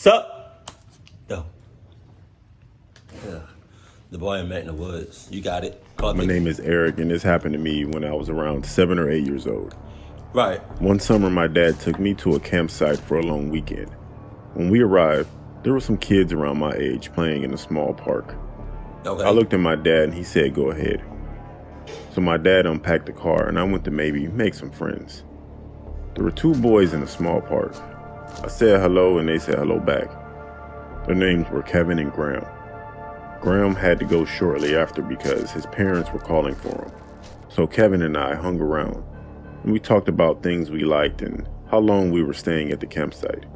Sup? Yo. Yeah. The boy I met in the woods. You got it. My name is Eric, and this happened to me when I was around 7 or 8 years old. Right. One summer, my dad took me to a campsite for a long weekend. When we arrived, there were some kids around my age playing in a small park. Okay. I looked at my dad, and he said, "Go ahead." So my dad unpacked the car, and I went to maybe make some friends. There were 2 boys in a small park. I said hello, and they said hello back. Their names were Kevin and Graham. Graham had to go shortly after because his parents were calling for him. So Kevin and I hung around, and we talked about things we liked and how long we were staying at the campsite.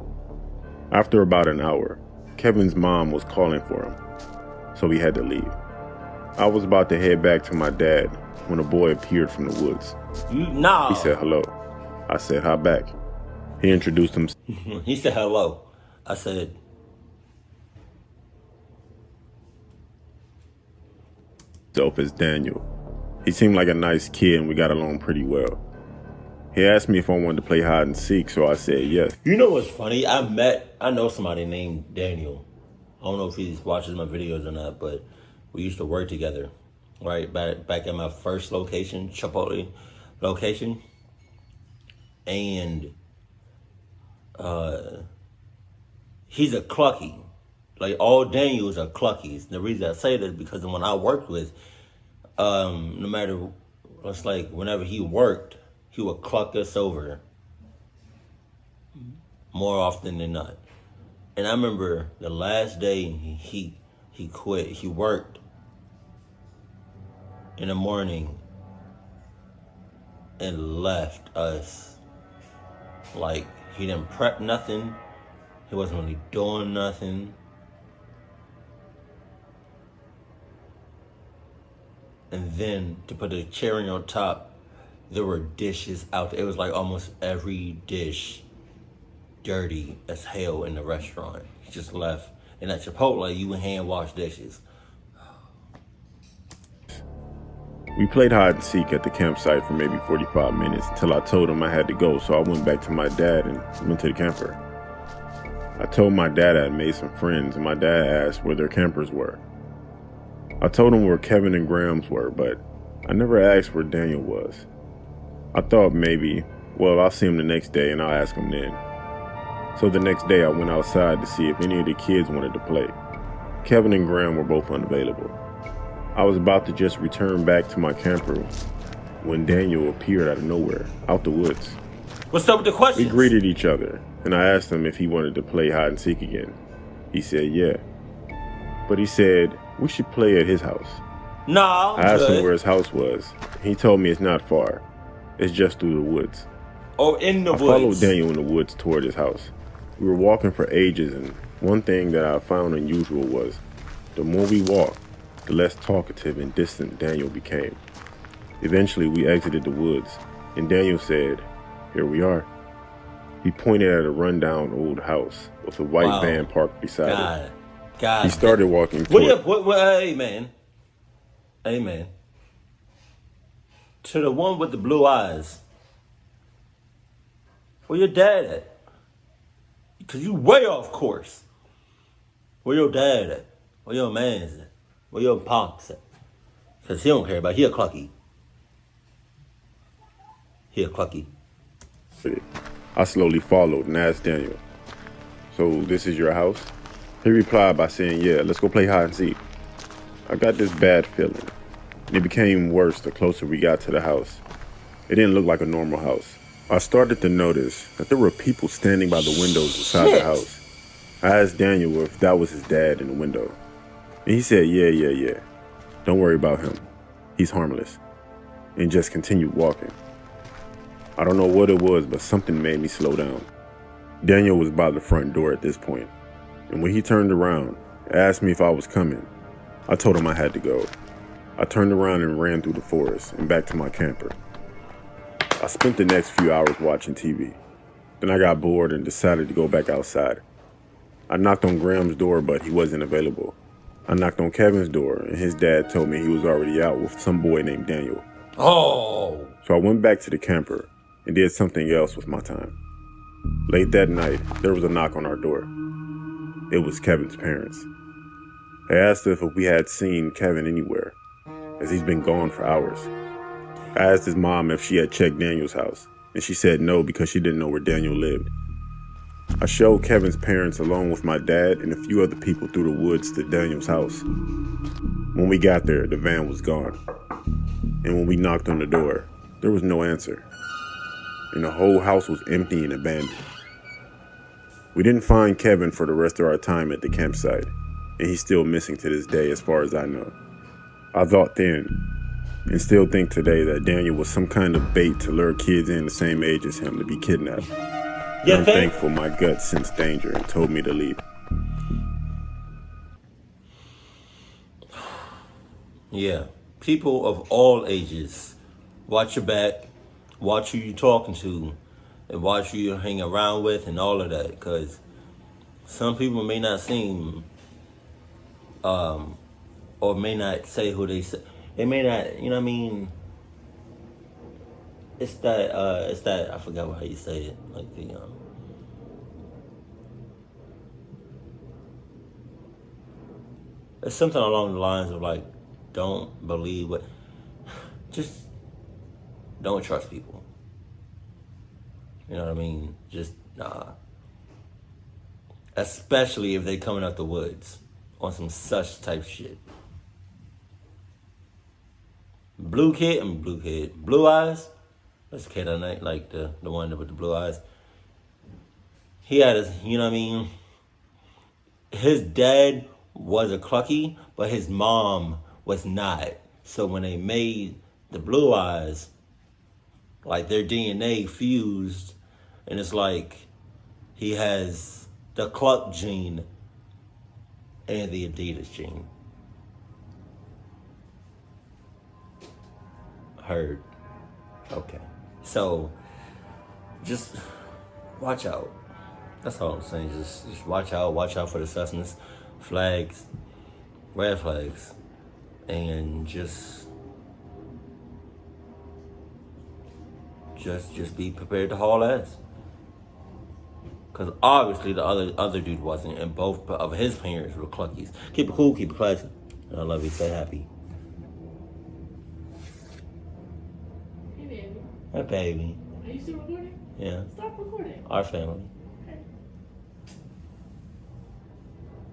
After about an hour, Kevin's mom was calling for him, so we had to leave. I was about to head back to my dad when a boy appeared from the woods. No. He said hello. I said hi back. He introduced himself. He said hello. I said, As Daniel. He seemed like a nice kid and we got along pretty well. He asked me if I wanted to play hide and seek, so I said yes. you know what's funny? I know somebody named Daniel. I don't know if he watches my videos or not, but we used to work together, right? Back at my first location, Chipotle location. And he's a clucky. Like, all Daniels are cluckies. The reason I say that is because when I worked with, no matter, it's like whenever he worked, he would cluck us over more often than not. And I remember the last day he quit. He worked in the morning and left us. Like, he didn't prep nothing. He wasn't really doing nothing. And then to put the cherry on top, there were dishes out there. It was like almost every dish dirty as hell in the restaurant. He just left. And at Chipotle, you would hand wash dishes. We played hide and seek at the campsite for maybe 45 minutes until I told him I had to go, so I went back to my dad and went to the camper. I told my dad I had made some friends, and my dad asked where their campers were. I told him where Kevin and Graham's were, but I never asked where Daniel was. I thought maybe, well, I'll see him the next day and I'll ask him then. So the next day I went outside to see if any of the kids wanted to play. Kevin and Graham were both unavailable. I was about to just return back to my camper when Daniel appeared out of nowhere, out the woods. What's up with the questions? We greeted each other, and I asked him if he wanted to play hide and seek again. He said yeah. But he said we should play at his house. No, I asked him where his house was. He told me it's not far. It's just through the woods. Oh, in the I woods. followed Daniel in the woods toward his house. We were walking for ages, and one thing that I found unusual was the more we walked, the less talkative and distant Daniel became. Eventually, we exited the woods, and Daniel said, "Here we are." He pointed at a rundown old house with a white van parked beside it. God. He started walking toward... Amen. Amen. To the one with the blue eyes. Where your dad at? Because you way off course. Where your dad at? Where your man's at? Where your pops at? Because he don't care about it. He a clucky. He a clucky. I slowly followed and asked Daniel, "So this is your house?" He replied by saying, "Yeah, let's go play hide and seek." I got this bad feeling, and it became worse the closer we got to the house. It didn't look like a normal house. I started to notice that there were people standing by the windows inside the house. I asked Daniel if that was his dad in the window, and he said, yeah. Don't worry about him. He's harmless," and just continued walking. I don't know what it was, but something made me slow down. Daniel was by the front door at this point, and when he turned around, asked me if I was coming. I told him I had to go. I turned around and ran through the forest and back to my camper. I spent the next few hours watching TV. Then I got bored and decided to go back outside. I knocked on Graham's door, but he wasn't available. I knocked on Kevin's door, and his dad told me he was already out with some boy named Daniel. Oh. So I went back to the camper and did something else with my time. Late that night, there was a knock on our door. It was Kevin's parents. I asked if we had seen Kevin anywhere, as he's been gone for hours. I asked his mom if she had checked Daniel's house, and she said no because she didn't know where Daniel lived. I showed Kevin's parents along with my dad and a few other people through the woods to Daniel's house. When we got there, the van was gone. And when we knocked on the door, there was no answer. And the whole house was empty and abandoned. We didn't find Kevin for the rest of our time at the campsite, and he's still missing to this day as far as I know. I thought then, and still think today, that Daniel was some kind of bait to lure kids in the same age as him to be kidnapped. Yeah, I'm thankful my gut sensed danger and told me to leave. Yeah. People of all ages, watch your back, watch who you're talking to, and watch who you hang around with and all of that. Because some people may not seem, or may not say who they say. They may not, you know what I mean? It's that, I forgot how you say it. Like it's something along the lines of like, don't believe what, just don't trust people. You know what I mean? Just, nah. Especially if they coming out the woods on some such type shit. Blue eyes. That's the kid I like the one with the blue eyes. He had his, you know what I mean? His dad was a clucky, but his mom was not. So when they made the blue eyes, like their DNA fused, and it's like he has the cluck gene and the Adidas gene. Heard. Okay. So just watch out. That's all I'm saying. Just watch out. Watch out for the suspects, flags, red flags, and just be prepared to haul ass. Because obviously the other dude wasn't, and both of his parents were cluckies. Keep it cool, keep it classy. And I love you. Stay happy. Hey, baby. Hey, baby. Are you still recording? Yeah. Stop recording. Our family. Okay.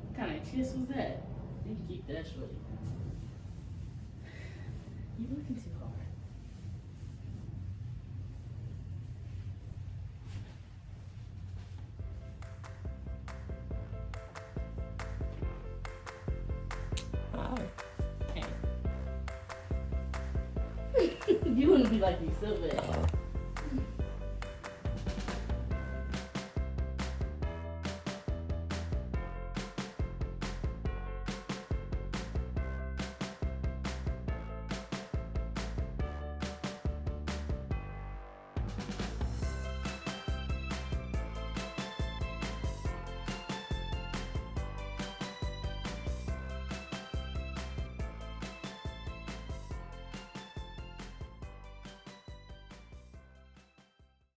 What kind of kiss was that? You can keep that shorty. You looking too hard. Hey. You wouldn't be like me so bad.